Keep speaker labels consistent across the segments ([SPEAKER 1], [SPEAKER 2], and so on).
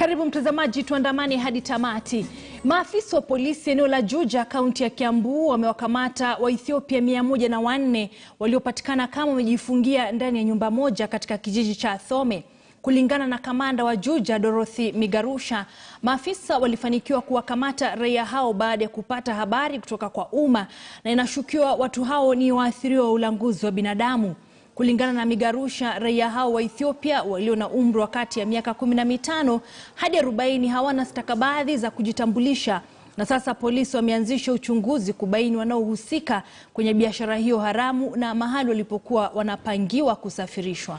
[SPEAKER 1] Karibu mtazamaji, tuandamane hadi tamati. Maafisa wa polisi eneo la Juja, kaunti ya Kiambu, wamewakamata wa Ethiopia 104 waliopatikana kama wamejifungia ndani ya nyumba moja katika kijiji cha Thome. Kulingana na kamanda wa Juja, Dorothy Migarusha, maafisa walifanikiwa kuwakamata raia hao baada ya kupata habari kutoka kwa umma, na inashukiwa watu hao ni waathiriwa wa ulanguzi wa binadamu. Kulingana na Migarusha, raia hao wa Ethiopia walio na umri wa kati ya miaka 15 hadi 40 hawana stakabadhi za kujitambulisha, na sasa polisi wameanzisha uchunguzi kubaini wanaohusika kwenye biashara hiyo haramu na mahali walipokuwa wanapangiwa kusafirishwa.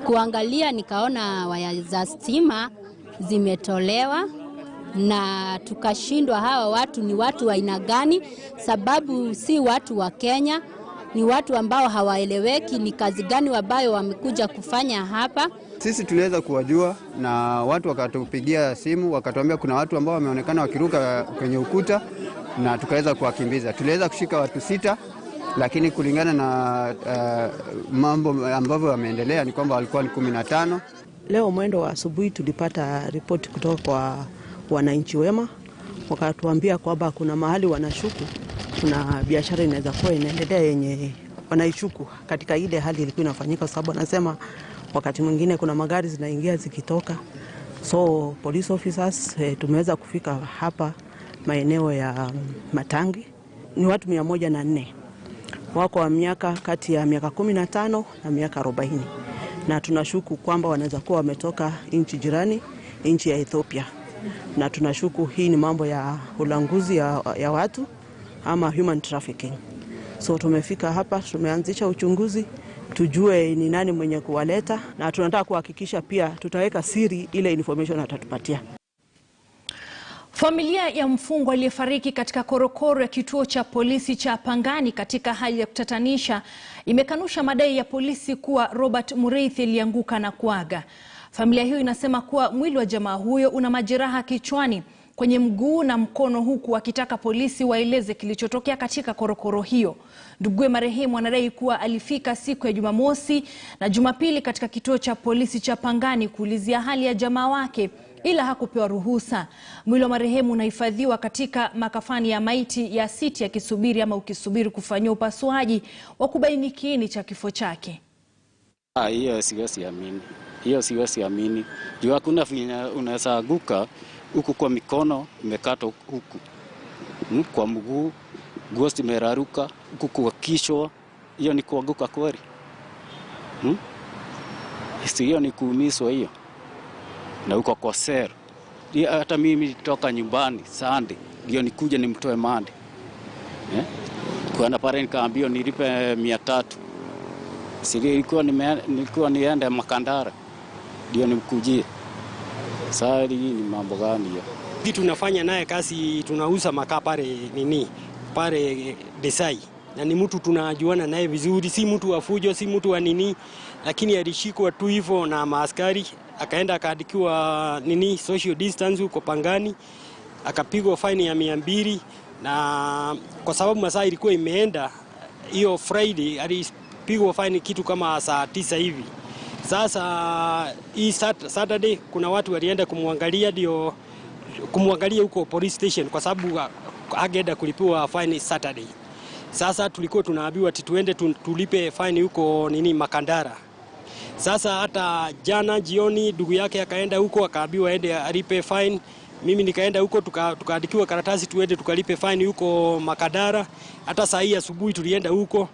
[SPEAKER 2] Kuangalia nikaona waya za stima zimetolewa na tukashindwa hawa watu ni watu wa aina gani, sababu si watu wa Kenya, ni watu ambao hawaeleweki ni kazi gani ambayo wamekuja kufanya hapa.
[SPEAKER 3] Sisi tuliweza kuwajua na watu wakatupigia simu wakatuambia kuna watu ambao wameonekana wakiruka kwenye ukuta na tukaweza kuwakimbiza. Tuliweza kushika watu 6, lakini kulingana na mambo ambavyo yameendelea ni kwamba walikuwa ni 15.
[SPEAKER 4] Leo mwendo wa asubuhi tulipata ripoti kutoka kwa wananchi wema, wakatuambia kwamba kuna mahali wanashuku kuna biashara inaweza kuwa inaendelea yenye wanaishuku katika ile hali ilikuwa inafanyika, sababu anasema wakati mwingine kuna magari zinaingia zikitoka. So police officers tumeweza kufika hapa maeneo ya Matangi. Ni watu 104 wako wa miaka kati ya miaka 15 na miaka 40, na tunashuku kwamba wanaweza kuwa wametoka nchi jirani, nchi ya Ethiopia, na tunashuku hii ni mambo ya ulanguzi ya watu ama human trafficking. So tumefika hapa, tumeanzisha uchunguzi tujue ni nani mwenye kuwaleta, na tunataka kuhakikisha pia tutaweka siri ile information atatupatia.
[SPEAKER 1] Familia ya mfungwa aliyefariki katika korokoro ya kituo cha polisi cha Pangani katika hali ya kutatanisha imekanusha madai ya polisi kuwa Robert MURIITHI alianguka na kuaga. Familia hiyo inasema kuwa mwili wa jamaa huyo una majeraha kichwani, kwenye mguu na mkono, huku wakitaka polisi waeleze kilichotokea katika korokoro hiyo. Nduguye marehemu anadai kuwa alifika siku ya Jumamosi na Jumapili katika kituo cha polisi cha Pangani kuulizia hali ya jamaa wake, ila hakupewa ruhusa. Mwili wa marehemu unahifadhiwa katika makafani ya maiti ya City ukisubiri kufanywa upasuaji wa kubaini kiini cha kifo chake.
[SPEAKER 5] Hiyo siwezi amini. Juu hakuna vile unaweza anguka huku kwa mikono imekata huku, kwa mguu gosti imeraruka huku kwa kichwa. Hiyo ni kuanguka kweli? Hiyo ni kuumizwa hiyo. Na huko kwa sero. Hata mimi nitoka nyumbani Sunday ndio nikuje nimtoe mande. Kwa na pare nikaambiwa nilipe 300. Nilikuwa niende Makandara ndio nimkujie. Sasa hii ni mambo gani hiyo?
[SPEAKER 6] Kitu tunafanya naye kazi, tunauza makaa pale Desai. Na ni mtu tunajuana naye vizuri, si mtu wa fujo, si mtu wa nini, lakini alishikwa tu hivyo na maaskari, akaenda akaandikiwa social distance huko Pangani, akapigwa fine ya 200, na kwa sababu masaa ilikuwa imeenda hiyo Friday alipigwa fine kitu kama saa 9 hivi. Sasa hii Saturday kuna watu walienda kumwangalia huko police station kwa sababu ageenda kulipiwa fine Saturday. Sasa tulikuwa tunaambiwa tuende tulipe fine huko Makandara. Sasa hata jana jioni ndugu yake akaenda huko akaambiwa aende alipe fine. Mimi nikaenda huko tukaandikiwa karatasi tuende tukalipe fine huko Makandara. Hata saa hii asubuhi tulienda huko,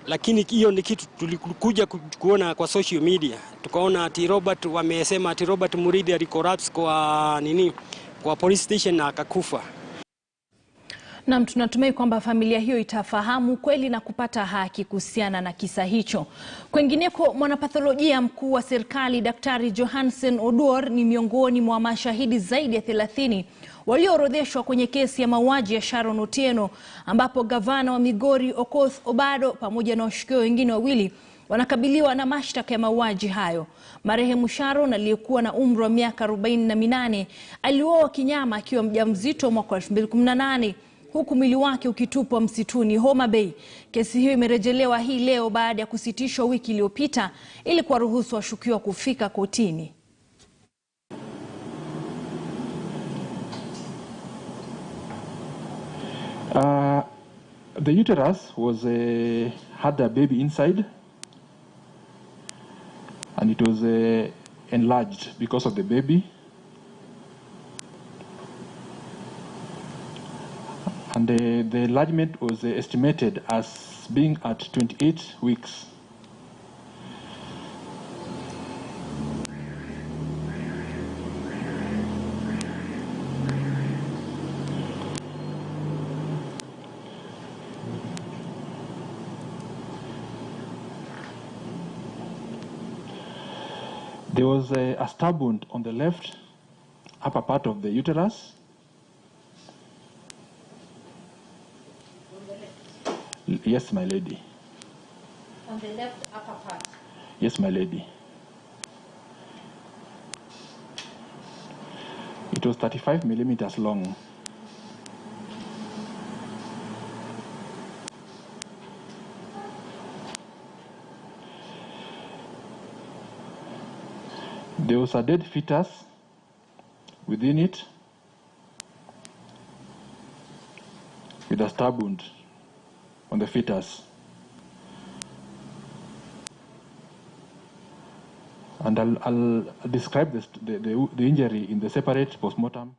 [SPEAKER 6] lakini hiyo ni kitu tulikuja kuona kwa social media. Tukaona ati Robert, wamesema ati Robert MURIITHI alicorrupt kwa police station na akakufa.
[SPEAKER 1] Na tunatumai kwamba familia hiyo itafahamu kweli na kupata haki kuhusiana na kisa hicho. Kwengineko, mwanapatholojia mkuu wa serikali Daktari Johansen Oduor ni miongoni mwa mashahidi zaidi ya 30 walioorodheshwa kwenye kesi ya mauaji ya SHARON Otieno, ambapo gavana wa Migori Okoth Obado pamoja na washukiwa wengine 2 wanakabiliwa na mashtaka ya mauaji hayo. Marehemu SHARON aliyekuwa na umri wa miaka 48 aliuawa kinyama akiwa mjamzito mwaka 2018. huku mwili wake ukitupwa msituni Homa Bay. Kesi hiyo imerejelewa hii leo baada ya kusitishwa wiki iliyopita ili kuwaruhusu washukiwa kufika kotini.
[SPEAKER 7] The uterus was had a baby inside, and it was enlarged because of the baby. And the enlargement was estimated as being at 28 weeks. There was a stab wound on the left upper part of the uterus. Yes, my lady.
[SPEAKER 2] On the left upper part?
[SPEAKER 7] Yes, my lady. It was 35 millimeters long. There was a dead fetus within it with a stab wound on the fetus. And I'll describe the injury in the separate postmortem.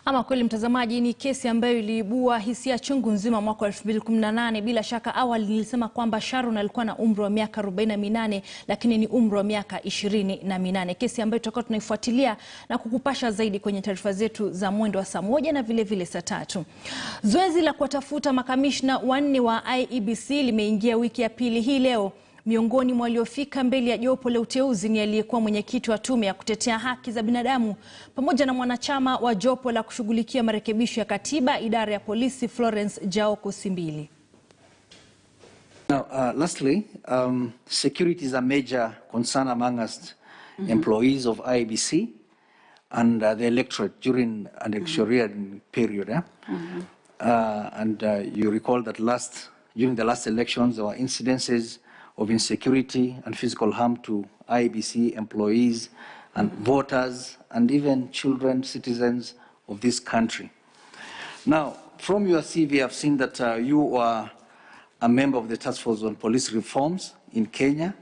[SPEAKER 1] Ama kweli mtazamaji, ni kesi ambayo iliibua hisia chungu nzima mwaka 2018. Bila shaka awali nilisema kwamba SHARON alikuwa na umri wa miaka 48 lakini ni umri wa miaka 28. Kesi ambayo tutakuwa tunaifuatilia na kukupasha zaidi kwenye taarifa zetu za mwendo wa saa 1 na vile vile saa 3. Zoezi la kuwatafuta makamishna wanne wa IEBC limeingia wiki ya pili hii leo. Miongoni mwa waliofika mbele ya jopo la uteuzi ni aliyekuwa mwenyekiti wa tume ya kutetea haki za binadamu pamoja na mwanachama wa jopo la kushughulikia marekebisho ya katiba idara ya polisi Florence Jaoko Simbili.
[SPEAKER 8] Now, lastly, security is a major concern among us employees of IEBC and the electorate during an election period. And you recall that during the last elections, there were incidences of insecurity and physical harm to IEBC employees and voters and even children, citizens of this country. Now, from your CV, I've seen that you are a member of the Task Force on Police Reforms in Kenya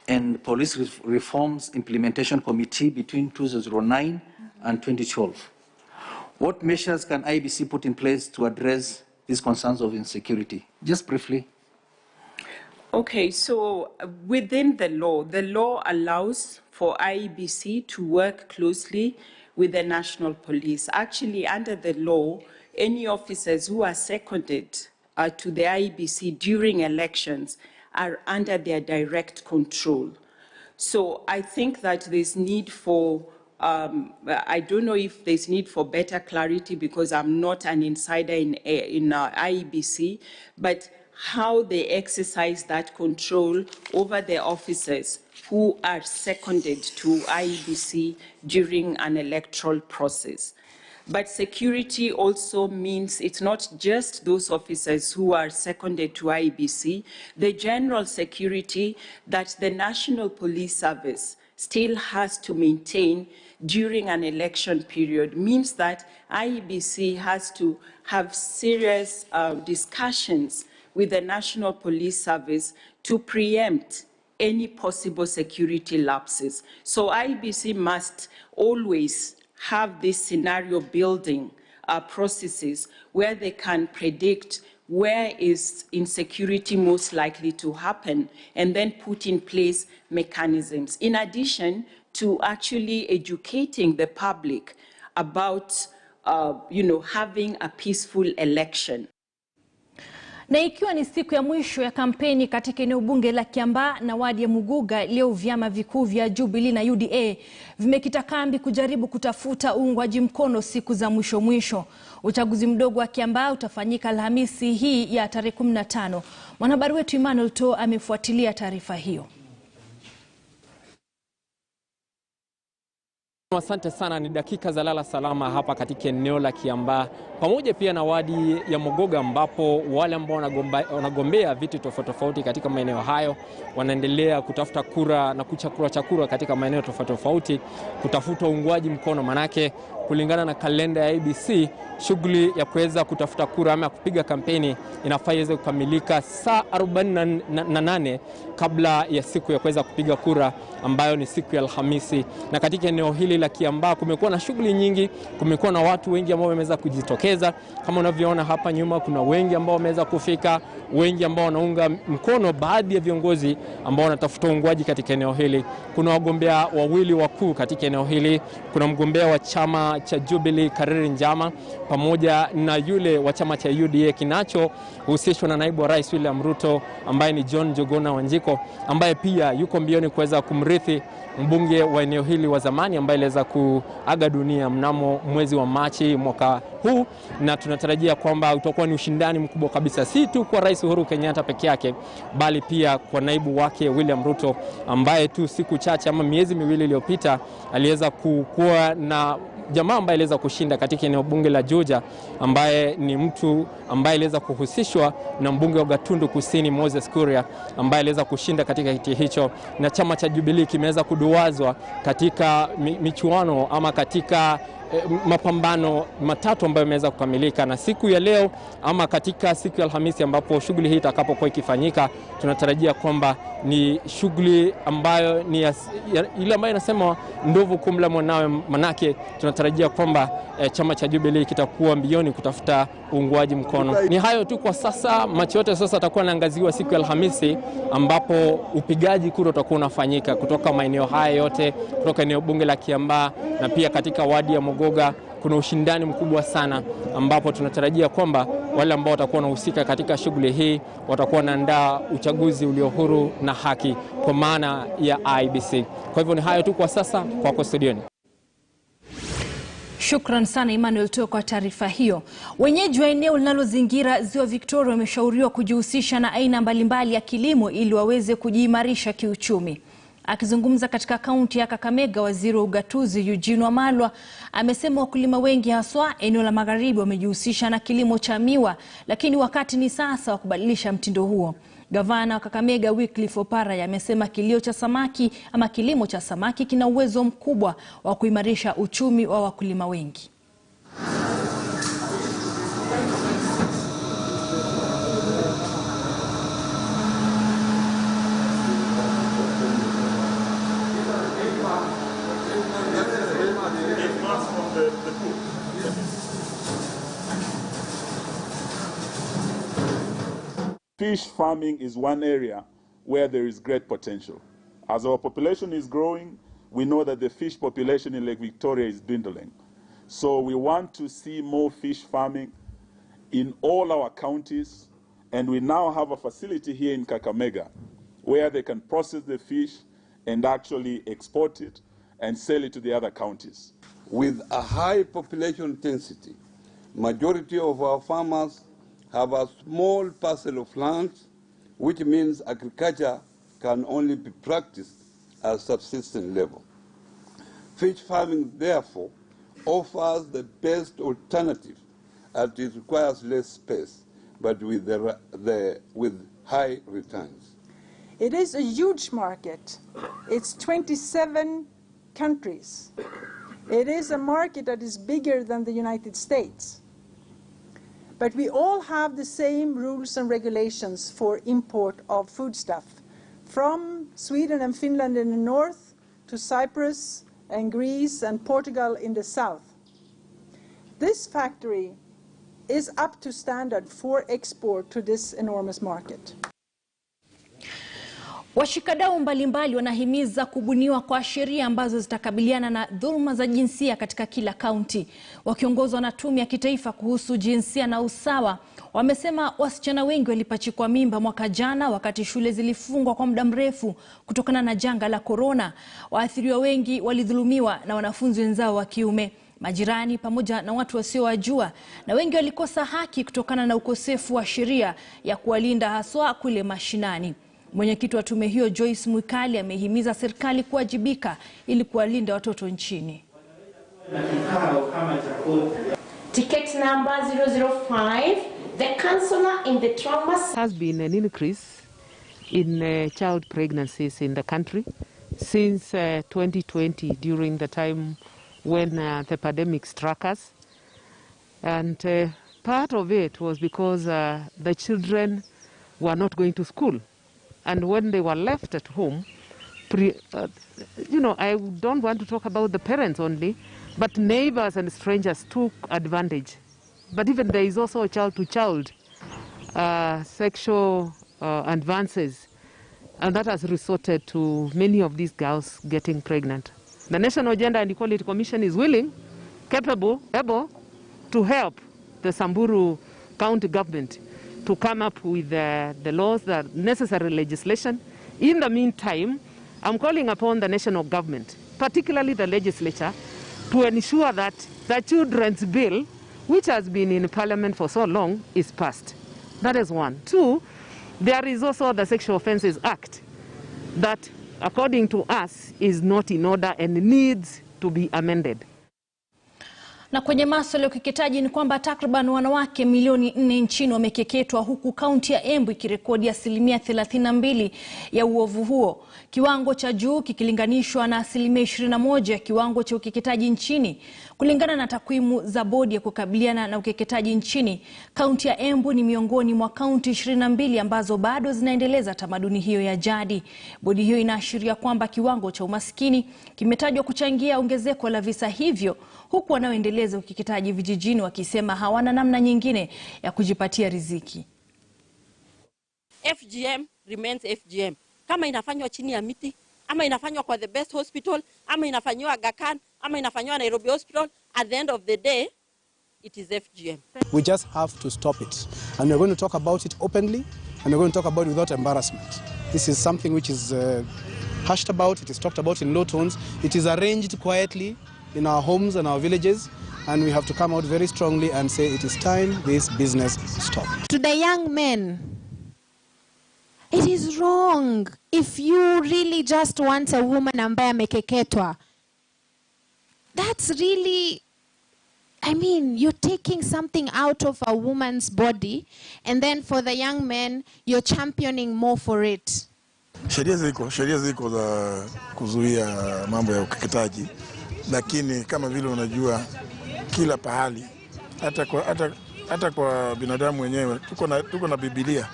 [SPEAKER 8] and Police Reforms Implementation Committee between 2009 and 2012. What measures can IEBC put in place to address these concerns of insecurity? Just briefly.
[SPEAKER 9] Okay, so within the law allows for IEBC to work closely with the national police. Actually, under the law, any officers who are seconded to the IEBC during elections are under their direct control. So I think that there's need for, I don't know if there's need for better clarity because I'm not an insider in IEBC, but how they exercise that control over their officers who are seconded to IEBC during an electoral process. But security also means it's not just those officers who are seconded to IEBC. The general security that the National Police Service still has to maintain during an election period means that IEBC has to have serious discussions with the National Police Service to preempt any possible security lapses. So IEBC must always have this scenario building processes where they can predict where is insecurity most likely to happen and then put in place mechanisms. In addition to actually educating the public about having a peaceful election.
[SPEAKER 1] Na ikiwa ni siku ya mwisho ya kampeni katika eneo bunge la KIAMBAA na wadi ya Muguga, leo vyama vikuu vya Jubilee na UDA vimekita kambi kujaribu kutafuta uungwaji mkono siku za mwisho. Uchaguzi mdogo wa KIAMBAA utafanyika Alhamisi hii ya tarehe 15. Mwanahabari wetu Emmanuel To amefuatilia taarifa hiyo.
[SPEAKER 10] Asante sana, ni dakika za lala salama hapa katika eneo la KIAMBAA pamoja pia na wadi ya Mogoga, ambapo wale ambao wanagombea viti tofauti katika maeneo hayo wanaendelea kutafuta kura na kuchakura katika maeneo tofauti kutafuta uungwaji mkono. Manake kulingana na kalenda ya IEBC, shughuli ya kuweza kutafuta kura ama kupiga kampeni inafaa iweze kukamilika saa 48 kabla ya siku ya kuweza kupiga kura ambayo ni siku ya Alhamisi. Na katika eneo hili la KIAMBAA kumekuwa na shughuli nyingi, kumekuwa na watu wengi ambao wameweza kujitokeza. Kama unavyoona hapa nyuma, kuna wengi ambao wameweza kufika, wengi ambao wanaunga mkono baadhi ya viongozi ambao wanatafuta uungwaji katika eneo hili. Kuna wagombea wawili wakuu katika eneo hili. Kuna mgombea wa chama cha Jubilee Kariri Njama pamoja na yule wa chama cha UDA kinachohusishwa na naibu wa rais William Ruto ambaye ni John Jogona Wanjiko, ambaye pia yuko mbioni kuweza kumrithi mbunge wa eneo hili wa zamani ambaye aliweza kuaga dunia mnamo mwezi wa Machi mwaka huu. Na tunatarajia kwamba utakuwa ni ushindani mkubwa kabisa, si tu kwa Rais Uhuru Kenyatta peke yake, bali pia kwa naibu wake William Ruto, ambaye tu siku chache ama miezi miwili iliyopita aliweza kuwa na jamaa ambaye aliweza kushinda katika eneo bunge la Juja, ambaye ni mtu ambaye aliweza kuhusishwa na mbunge wa Gatundu Kusini Moses Kuria, ambaye aliweza kushinda katika kiti hicho. Na chama cha Jubilee kimeweza kuduwazwa katika michuano ama katika mapambano matatu ambayo yameweza kukamilika. Na siku ya leo ama katika siku ya Alhamisi ambapo shughuli hii itakapokuwa ikifanyika, tunatarajia kwamba ni shughuli ambayo ni ile ambayo inasema ndovu kumla mwanawe. Manake tunatarajia kwamba chama cha Jubilee kitakuwa mbioni kutafuta uungwaji mkono. Ni hayo tu kwa sasa. Macho yote sasa atakuwa anaangaziwa siku ya Alhamisi ambapo upigaji kura utakuwa unafanyika kutoka maeneo haya yote, kutoka eneo bunge la KIAMBAA na pia katika wadi ya Mogoga. Kuna ushindani mkubwa sana ambapo tunatarajia kwamba wale ambao watakuwa wanahusika katika shughuli hii watakuwa wanaandaa uchaguzi ulio huru na haki kwa maana ya IEBC. Kwa hivyo ni hayo tu kwa sasa, kwako studioni.
[SPEAKER 1] Shukran sana Emmanuel Teo kwa taarifa hiyo. Wenyeji wa eneo linalozingira Ziwa Victoria wameshauriwa kujihusisha na aina mbalimbali ya kilimo ili waweze kujiimarisha kiuchumi. Akizungumza katika kaunti ya Kakamega, waziri wa ugatuzi Eugene Wamalwa amesema wakulima wengi haswa eneo la magharibi wamejihusisha na kilimo cha miwa, lakini wakati ni sasa wa kubadilisha mtindo huo. Gavana wa Kakamega Wycliffe Oparanya amesema kilimo cha samaki kina uwezo mkubwa wa kuimarisha uchumi wa wakulima wengi.
[SPEAKER 11] Fish farming is one area where there is great potential. As our population is growing, we know that the fish population in Lake Victoria is dwindling. So we want to see more fish farming in all our counties, and we now have a facility here in Kakamega where they can process the fish and actually export it and sell it to the other counties.
[SPEAKER 12] With a high population density, majority of our farmers have a small parcel of land, which means agriculture can only be practiced at subsistence level. Fish farming, therefore, offers the best alternative as it requires less space, but with high returns.
[SPEAKER 13] It is a huge market. It's 27 countries. It is a market that is bigger than the United States. But we all have the same rules and regulations for import of foodstuff, from Sweden and Finland in the north to Cyprus and Greece and Portugal in the south. This factory is up to standard for export to this enormous market.
[SPEAKER 1] Washikadau mbalimbali wanahimiza kubuniwa kwa sheria ambazo zitakabiliana na dhuluma za jinsia katika kila kaunti. Wakiongozwa na tume ya kitaifa kuhusu jinsia na usawa, wamesema wasichana wengi walipachikwa mimba mwaka jana wakati shule zilifungwa kwa muda mrefu kutokana na janga la corona. Waathiriwa wengi walidhulumiwa na wanafunzi wenzao wa kiume, majirani pamoja na watu wasiowajua, na wengi walikosa haki kutokana na ukosefu wa sheria ya kuwalinda haswa kule mashinani. Mwenyekiti wa tume hiyo Joyce Mwikali amehimiza serikali kuwajibika ili kuwalinda watoto nchini.
[SPEAKER 14] Ticket number 005, the counselor in the trauma
[SPEAKER 15] has been an increase in child pregnancies in the country since 2020, during the time when the pandemic struck us. And part of it was because the children were not going to school. And when they were left at home, I don't want to talk about the parents only, but neighbors and strangers took advantage. But even there is also a child-to-child sexual advances, and that has resorted to many of these girls getting pregnant. The National Gender and Equality Commission is willing, capable, able to help the Samburu County government to come up with the laws, the necessary legislation. In the meantime, I'm calling upon the national government, particularly the legislature, to ensure that the children's bill, which has been in Parliament for so long, is passed. That is one. Two, there is also the Sexual Offences Act that, according to us, is not in order and needs to be amended.
[SPEAKER 1] Na kwenye masuala ya ukeketaji ni kwamba takriban wanawake milioni 4 nchini wamekeketwa, huku kaunti ya Embu ikirekodi 32% ya uovu huo. Kiwango cha juu kikilinganishwa na 21% ya kiwango cha ukeketaji nchini. Kulingana na takwimu za bodi ya kukabiliana na ukeketaji nchini, kaunti ya Embu ni miongoni mwa kaunti 22 ambazo bado zinaendeleza tamaduni hiyo ya jadi. Bodi hiyo inaashiria kwamba kiwango cha umaskini kimetajwa kuchangia ongezeko la visa hivyo, huku wanaoendeleza ukeketaji vijijini wakisema hawana namna nyingine ya kujipatia riziki.
[SPEAKER 16] FGM remains FGM. Kama inafanywa chini ya miti, ama inafanywa kwa the best hospital, ama inafanywa Aga Khan, ama inafanywa Nairobi Hospital, at the end of the day, it is FGM.
[SPEAKER 17] We just have to stop it. And we're going to talk about it openly, and we're going to talk about it without embarrassment. This is something which is hushed about, it is talked about in low tones, it is arranged quietly in our homes and our villages, and we have to come out very strongly and say it is time this business stop.
[SPEAKER 18] To the young men, it is wrong. If you really just want a woman ambaye amekeketwa, that's really, you're taking something out of a woman's body, and then for the young men, you're championing more for it.
[SPEAKER 19] Sheria ziko za kuzuia mambo ya ukeketaji, lakini kama vile unajua kila pahali, hata kwa binadamu wenyewe tuko na Biblia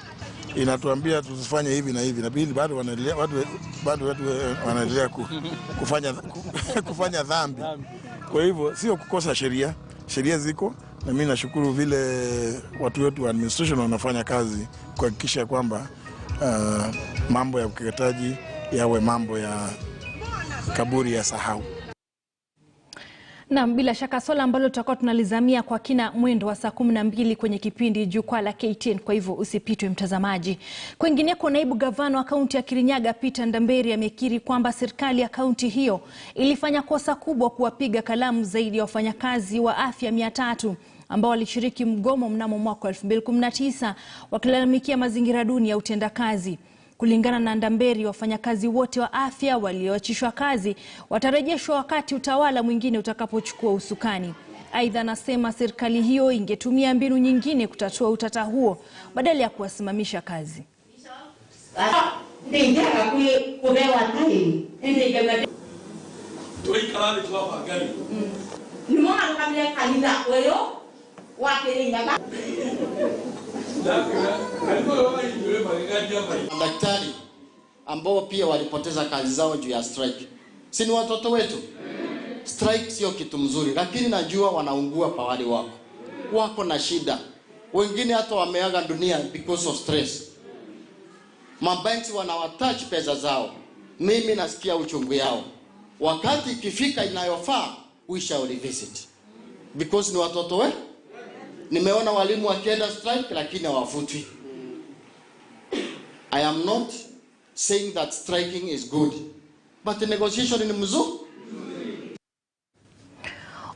[SPEAKER 19] inatuambia tusifanye hivi na hivi, na bado wanaendelea kufanya dhambi. Kwa hivyo sio kukosa sheria ziko, na mimi nashukuru vile watu wetu wa administration wanafanya kazi kuhakikisha kwamba mambo ya ukeketaji yawe mambo ya kaburi ya sahau.
[SPEAKER 1] Na bila shaka swala ambalo tutakuwa tunalizamia kwa kina mwendo wa saa 12 kwenye kipindi Jukwaa la KTN, kwa hivyo usipitwe mtazamaji. Kwingineko, naibu gavana wa kaunti ya Kirinyaga Peter Ndamberi amekiri kwamba serikali ya kaunti hiyo ilifanya kosa kubwa kuwapiga kalamu zaidi ya wafanyakazi wa afya 300 ambao walishiriki mgomo mnamo mwaka 2019 wakilalamikia mazingira duni ya utendakazi. Kulingana na Ndamberi, wafanyakazi wote wa afya walioachishwa kazi watarejeshwa wakati utawala mwingine utakapochukua usukani. Aidha, anasema serikali hiyo ingetumia mbinu nyingine kutatua utata huo badala ya kuwasimamisha kazi.
[SPEAKER 20] Daktari ambao pia walipoteza kazi zao juu ya strike, si ni watoto wetu? Strike sio kitu mzuri, lakini najua wanaungua pawali wako na shida. Wengine hata wameaga dunia because of stress. Mabanki wanawatouch pesa zao. Mimi nasikia uchungu yao. Wakati ikifika inayofaa, we shall revisit, because ni watoto wetu. Nimeona walimu wakienda strike lakini hawafutwi. I am not saying that striking is good, but the negotiation ni mzuri.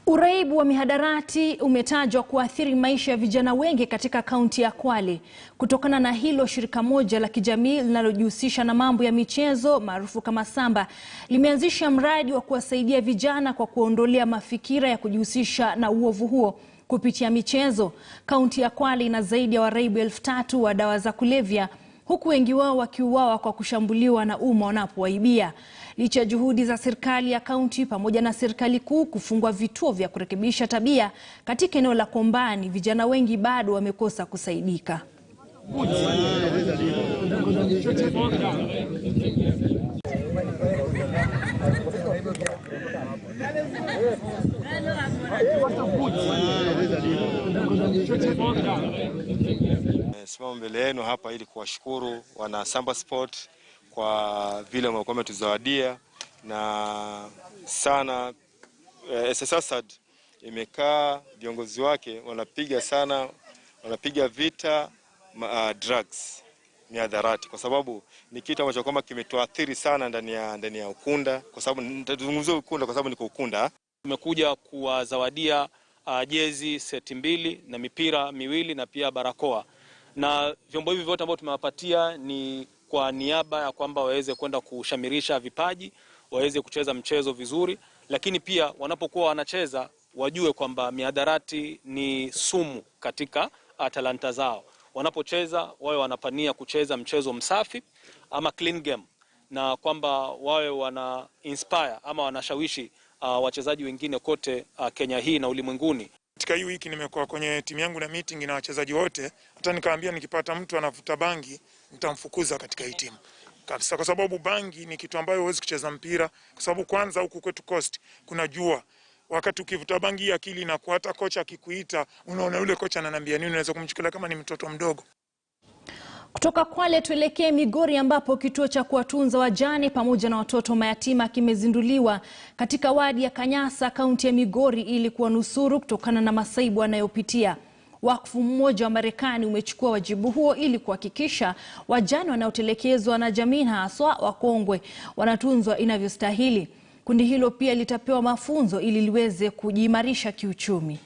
[SPEAKER 1] Uraibu wa mihadarati umetajwa kuathiri maisha ya vijana wengi katika kaunti ya Kwale. Kutokana na hilo, shirika moja la kijamii linalojihusisha na mambo ya michezo maarufu kama Samba limeanzisha mradi wa kuwasaidia vijana kwa kuondolea mafikira ya kujihusisha na uovu huo kupitia michezo. Kaunti ya Kwale ina zaidi ya waraibu 3,000 wa dawa za kulevya, huku wengi wao wakiuawa kwa kushambuliwa na umma wanapowaibia. Licha ya juhudi za serikali ya kaunti pamoja na serikali kuu kufungua vituo vya kurekebisha tabia katika eneo la Kombani, vijana wengi bado wamekosa kusaidika.
[SPEAKER 21] Simama mbele yenu hapa ili kuwashukuru wana Samba Sport kwa vile wamekuwa wametuzawadia na sana. SSASAD imekaa, viongozi wake wanapiga vita drugs, mihadarati, kwa sababu ni kitu ambacho kwamba kimetuathiri sana ndani ya Ukunda, kwa sababu nitazungumzia Ukunda kwa sababu niko Ukunda.
[SPEAKER 22] Tumekuja kuwazawadia jezi seti 2 na mipira 2 na pia barakoa, na vyombo hivi vyote ambavyo tumewapatia ni kwa niaba ya kwamba waweze kwenda kushamirisha vipaji, waweze kucheza mchezo vizuri, lakini pia wanapokuwa wanacheza wajue kwamba mihadarati ni sumu katika talanta zao. Wanapocheza wawe wanapania kucheza mchezo msafi ama clean game, na kwamba wawe wana inspire ama wanashawishi wachezaji wengine kote Kenya hii na ulimwenguni.
[SPEAKER 23] Katika hii wiki nimekuwa kwenye timu yangu na meeting na wachezaji wote, hata nikaambia nikipata mtu anavuta bangi nitamfukuza katika hii timu kabisa, kwa sababu bangi ni kitu ambayo huwezi kucheza mpira, kwa sababu kwanza huku kwetu Coast kuna jua. Wakati ukivuta bangi akili na hata kocha akikuita unaona yule kocha ananiambia nini, unaweza kumchukulia kama ni mtoto mdogo.
[SPEAKER 1] Kutoka Kwale tuelekee Migori, ambapo kituo cha kuwatunza wajane pamoja na watoto mayatima kimezinduliwa katika wadi ya Kanyasa, kaunti ya Migori, ili kuwanusuru kutokana na masaibu wanayopitia. Wakfu mmoja wa Marekani umechukua wajibu huo ili kuhakikisha wajane wanaotelekezwa na jamii, haswa wakongwe, wanatunzwa inavyostahili. Kundi hilo pia litapewa mafunzo ili liweze kujiimarisha kiuchumi.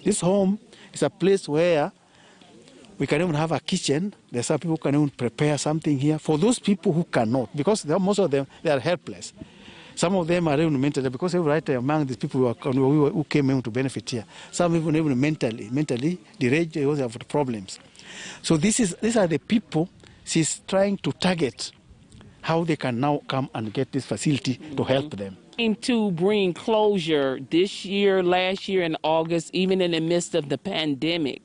[SPEAKER 24] This home is a place where we can even have a kitchen. There's some people who can even prepare something here for those people who cannot, because most of them, they are helpless. Some of them are even mentally, because right among these people who came in to benefit here, some even mentally deranged, they also have problems. So these are the people she's trying to target, how they can now come and get this facility to help them.
[SPEAKER 25] To bring closure this year, last year in August, even in the midst of the pandemic,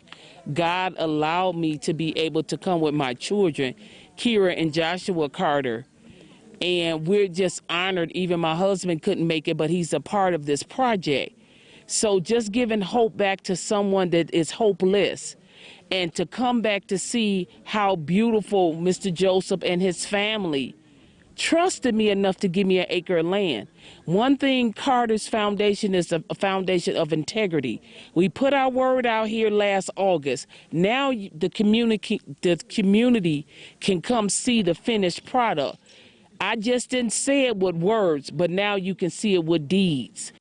[SPEAKER 25] God allowed me to be able to come with my children, Kira and Joshua Carter, and we're just honored. Even my husband couldn't make it, but he's a part of this project. So just giving hope back to someone that is hopeless, and to come back to see how beautiful Mr. Joseph and his family trusted me enough to give me an acre of land. One thing, Carter's foundation is a foundation of integrity. We put our word out here last August. Now the community can come see the finished product. I just didn't say it with words, but now you can see it with deeds.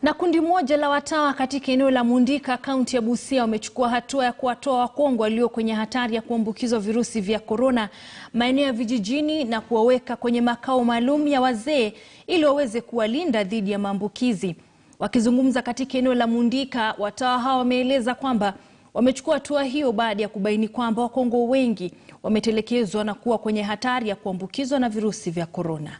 [SPEAKER 1] Na kundi moja la watawa katika eneo la Mundika, kaunti ya Busia, wamechukua hatua ya kuwatoa wakongwe walio kwenye hatari ya kuambukizwa virusi vya korona maeneo ya vijijini na kuwaweka kwenye makao maalum ya wazee ili waweze kuwalinda dhidi ya maambukizi. Wakizungumza katika eneo la Mundika, watawa hao wameeleza kwamba wamechukua hatua hiyo baada ya kubaini kwamba wakongwe wengi wametelekezwa na kuwa kwenye hatari ya kuambukizwa na virusi vya korona.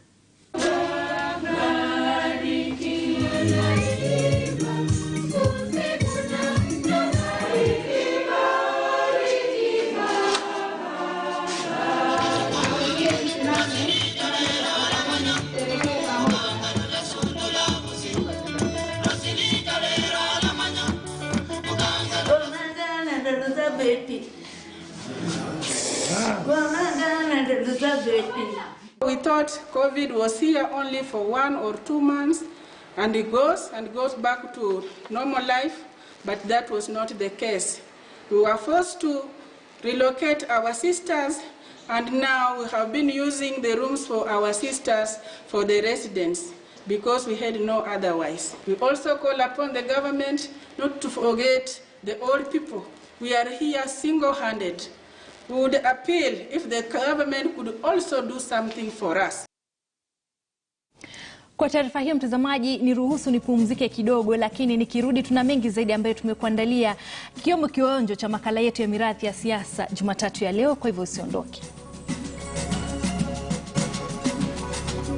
[SPEAKER 2] preserve everything. We thought COVID was here only for 1 or 2 months, and it goes back to normal life, but that was not the case. We were forced to relocate our sisters, and now we have been using the rooms for our sisters for the residents because we had no otherwise. We also call upon the government not to forget the old people. We are here single-handed. We would appeal if the government could also do something for us.
[SPEAKER 1] Kwa taarifa hiyo mtazamaji, niruhusu nipumzike kidogo, lakini nikirudi tuna mengi zaidi ambayo tumekuandalia, kiwemo kionjo cha makala yetu ya mirathi ya siasa Jumatatu ya leo, kwa hivyo usiondoke.